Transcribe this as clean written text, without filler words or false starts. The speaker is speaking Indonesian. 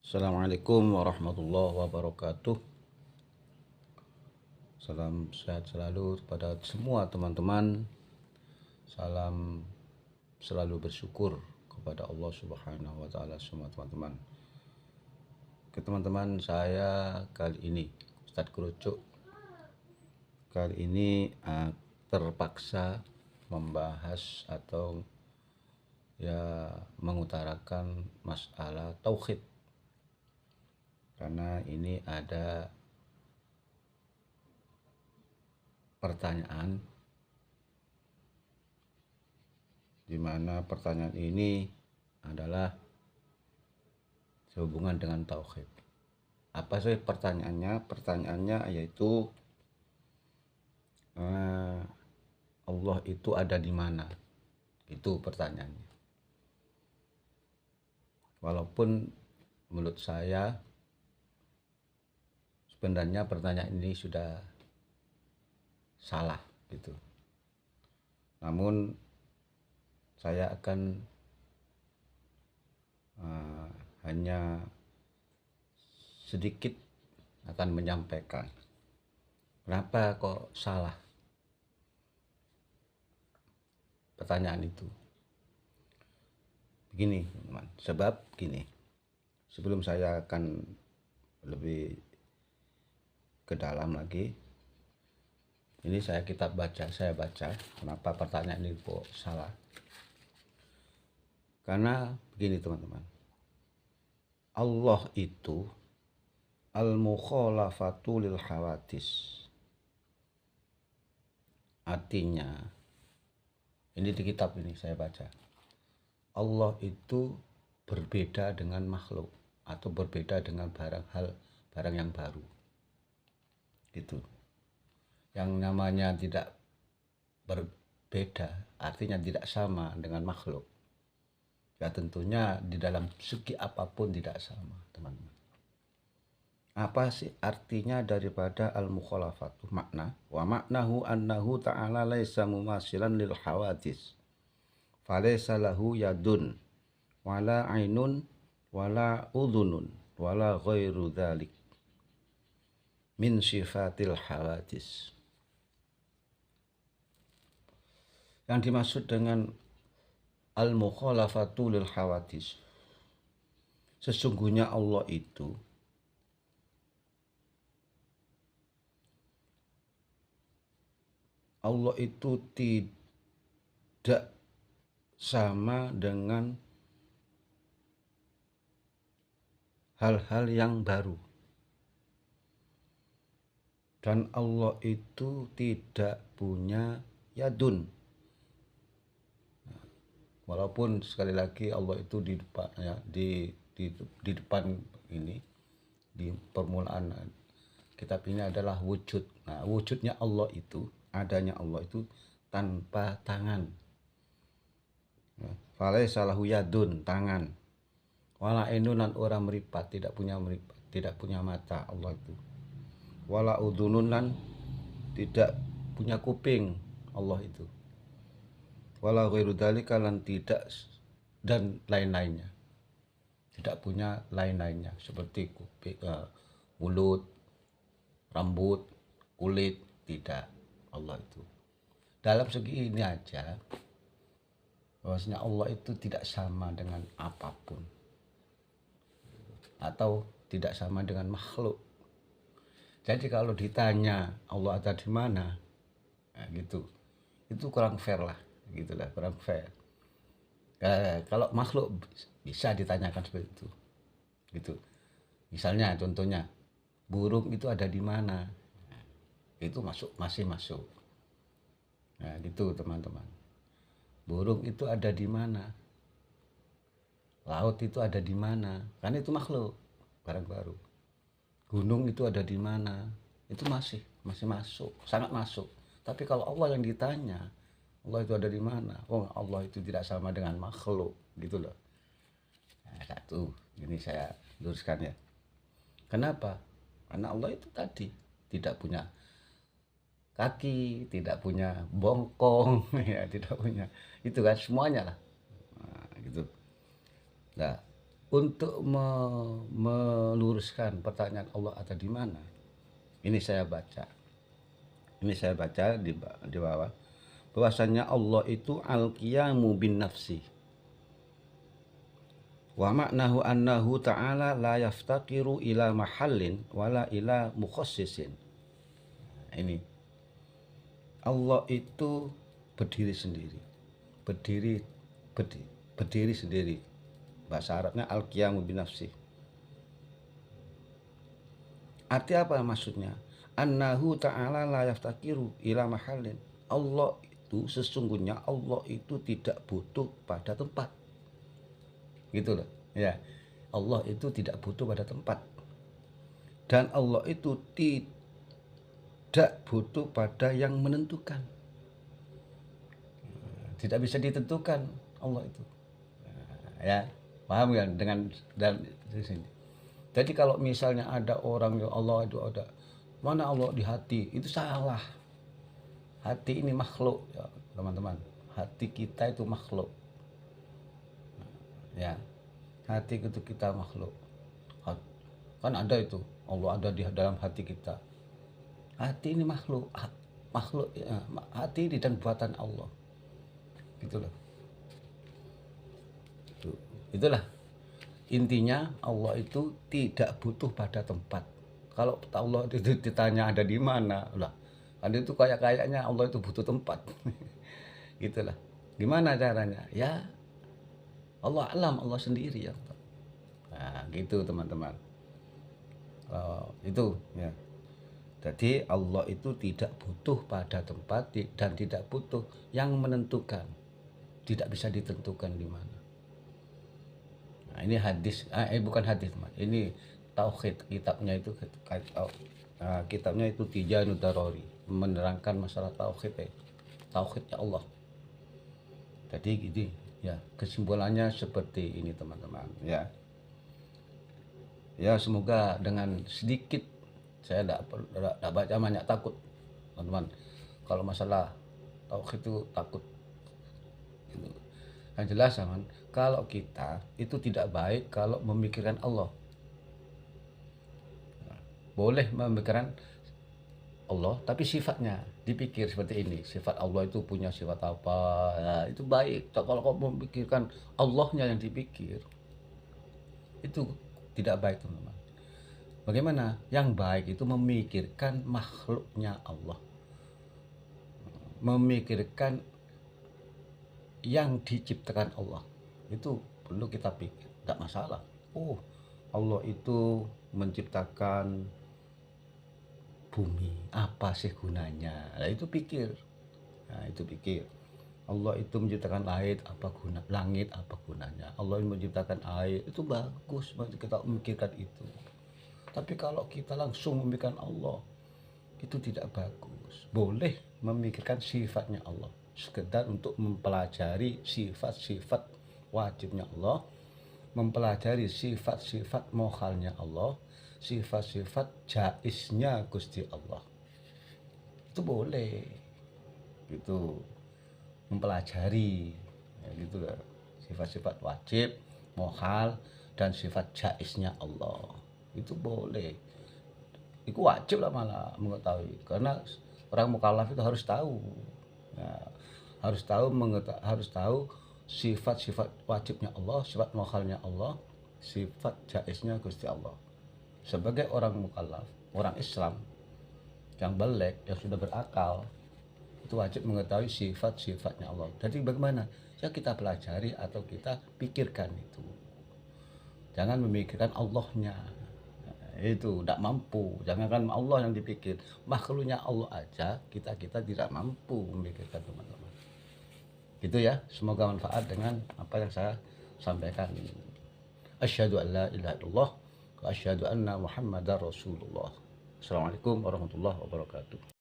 Assalamualaikum warahmatullahi wabarakatuh. Salam sehat selalu kepada semua teman-teman. Salam selalu bersyukur kepada Allah Subhanahu wa taala semua teman-teman. Ke teman-teman saya kali ini Ustadz Kerucuk kali ini terpaksa membahas atau mengutarakan masalah tauhid. Karena ini ada pertanyaan di mana pertanyaan ini adalah sehubungan dengan tauhid. Apa sih pertanyaannya? Pertanyaannya yaitu Allah itu ada di mana? Itu pertanyaannya. Walaupun menurut saya sebenarnya pertanyaan ini sudah salah gitu. Namun saya akan hanya sedikit akan menyampaikan kenapa kok salah pertanyaan itu. Begini teman, sebab gini, sebelum saya akan lebih ke dalam lagi, ini saya baca kenapa pertanyaan ini kok salah. Karena begini teman-teman, Allah itu al-mukhalafatu lil hawadis. Artinya, ini di kitab ini saya baca, Allah itu berbeda dengan makhluk atau berbeda dengan barang yang baru. Gitu. Yang namanya tidak berbeda artinya tidak sama dengan makhluk. Ya tentunya di dalam segi apapun tidak sama, teman-teman. Apa sih artinya daripada al-mukhalafatu? Makna wa maknahu annahu ta'ala laisa mumasilan lil hawadis. Falaysa lahu yadun wala ainun wala udhunun wala ghairu dzalik min sifatil hawadis. Yang dimaksud dengan al-mukhalafatu lil hawadis, sesungguhnya Allah itu tidak sama dengan hal-hal yang baru. Dan Allah itu tidak punya yadun. Walaupun sekali lagi Allah itu di depan di depan ini, di permulaan kitab ini adalah wujud. Nah, wujudnya Allah itu, adanya Allah itu tanpa tangan. Falaysa lahu yadun, tangan. Wala ainunan, orang meripat, tidak punya mata Allah itu. Wala udununan, tidak punya kuping Allah itu. Wala ghairu dzalika, tidak dan lain-lainnya. Tidak punya lain-lainnya seperti kuping, mulut, rambut, kulit, tidak Allah itu. Dalam segi ini aja bahwasanya Allah itu tidak sama dengan apapun atau tidak sama dengan makhluk. Jadi kalau ditanya Allah ada di mana, nah gitu, itu kurang fair lah, gitulah, kurang fair. Kalau makhluk bisa ditanyakan seperti itu, gitu. Misalnya contohnya burung itu ada di mana, nah, itu masih masuk. Nah gitu teman-teman. Burung itu ada di mana? Laut itu ada di mana? Karena itu makhluk, barang baru. Gunung itu ada di mana? Itu masih masuk, sangat masuk. Tapi kalau Allah yang ditanya, Allah itu ada di mana? Oh, Allah itu tidak sama dengan makhluk, gitu loh. Nah, satu, ini saya luruskan ya. Kenapa? Karena Allah itu tadi tidak punya kaki, tidak punya bongkong, ya, tidak punya itu kan, semuanya lah. Nah, gitu. Nah, untuk meluruskan pertanyaan Allah ada di mana, ini saya baca. Di bawah bahwasanya Allah itu al-qiyamu bin nafsi. Wa maknahu annahu ta'ala la yaftaqiru ila mahallin wala ila mukhassisin. Ini Allah itu berdiri sendiri. Berdiri sendiri. Bahasa Arabnya al-qiyamu bin nafsi. Arti apa maksudnya? Annahu ta'ala la yaftaqiru ila mahallin. Allah itu sesungguhnya Allah itu tidak butuh pada tempat. Gitu loh. Ya. Allah itu tidak butuh pada tempat. Dan Allah itu tidak butuh pada yang menentukan. Tidak bisa ditentukan Allah itu. Ya, paham kan dengan dan di sini. Jadi kalau misalnya ada orang yang Allah itu ada, mana Allah di hati, itu salah. Hati ini makhluk, ya, teman-teman. Hati kita itu makhluk. Ya, hati itu kita makhluk. Kan ada itu, Allah ada di dalam hati kita. Hati ini makhluk, ya, hati ini dan buatan Allah. Gitu loh. Itulah intinya, Allah itu tidak butuh pada tempat. Kalau Allah itu ditanya ada di mana, lah kan itu kayaknya Allah itu butuh tempat. Gitulah. Gimana caranya? Ya Allah alam, Allah sendiri ya. Nah, gitu teman-teman. Itu ya. Jadi Allah itu tidak butuh pada tempat dan tidak butuh yang menentukan. Tidak bisa ditentukan di mana. Nah, ini hadis, bukan hadis, teman. Ini tauhid, kitabnya itu kitabnya itu Tijanud Darori, menerangkan masalah tauhid, tauhidnya Allah. Jadi gini, ya, kesimpulannya seperti ini teman-teman, ya. Ya, semoga dengan sedikit, saya tidak baca banyak takut, teman-teman. Kalau masalah tauhid itu takut. Gitu. Yang jelas, teman, kalau kita itu tidak baik kalau memikirkan Allah. Boleh memikirkan Allah, tapi sifatnya dipikir seperti ini. Sifat Allah itu punya sifat apa? Nah, itu baik. Kalau kau memikirkan Allahnya yang dipikir, itu tidak baik, teman-teman. Bagaimana? Yang baik itu memikirkan makhluknya Allah. Memikirkan yang diciptakan Allah. Itu perlu kita pikir, tidak masalah. Oh, Allah itu menciptakan bumi, apa sih gunanya? Nah, itu pikir. Nah, itu pikir. Allah itu menciptakan langit, apa gunanya? Allah menciptakan air, itu bagus kita memikirkan itu. Tapi kalau kita langsung memikirkan Allah, itu tidak bagus. Boleh memikirkan sifatnya Allah, sekedar untuk mempelajari sifat-sifat wajibnya Allah, mempelajari sifat-sifat mokhalnya Allah, sifat-sifat jaiznya Gusti Allah. Itu boleh. Gitu. Mempelajari, ya, gitu lah. Sifat-sifat wajib, mokhal, dan sifat jaiznya Allah. Itu boleh. Itu wajib lah malah mengetahui, karena orang mukallaf itu harus tahu. Ya, harus tahu sifat-sifat wajibnya Allah, sifat mukhalnya Allah, sifat jaiznya Gusti Allah. Sebagai orang mukallaf, orang Islam yang baligh, yang sudah berakal, itu wajib mengetahui sifat-sifatnya Allah. Jadi bagaimana? Ya kita pelajari atau kita pikirkan itu. Jangan memikirkan Allahnya. Itu tidak mampu. Jangankan Allah yang dipikir, makhluknya Allah aja kita tidak mampu memikirkan, teman-teman. Gitu ya. Semoga manfaat dengan apa yang saya sampaikan. Asyhadu an la ilaha illallah wa asyhadu anna Muhammadar Rasulullah. Assalamualaikum warahmatullahi wabarakatuh.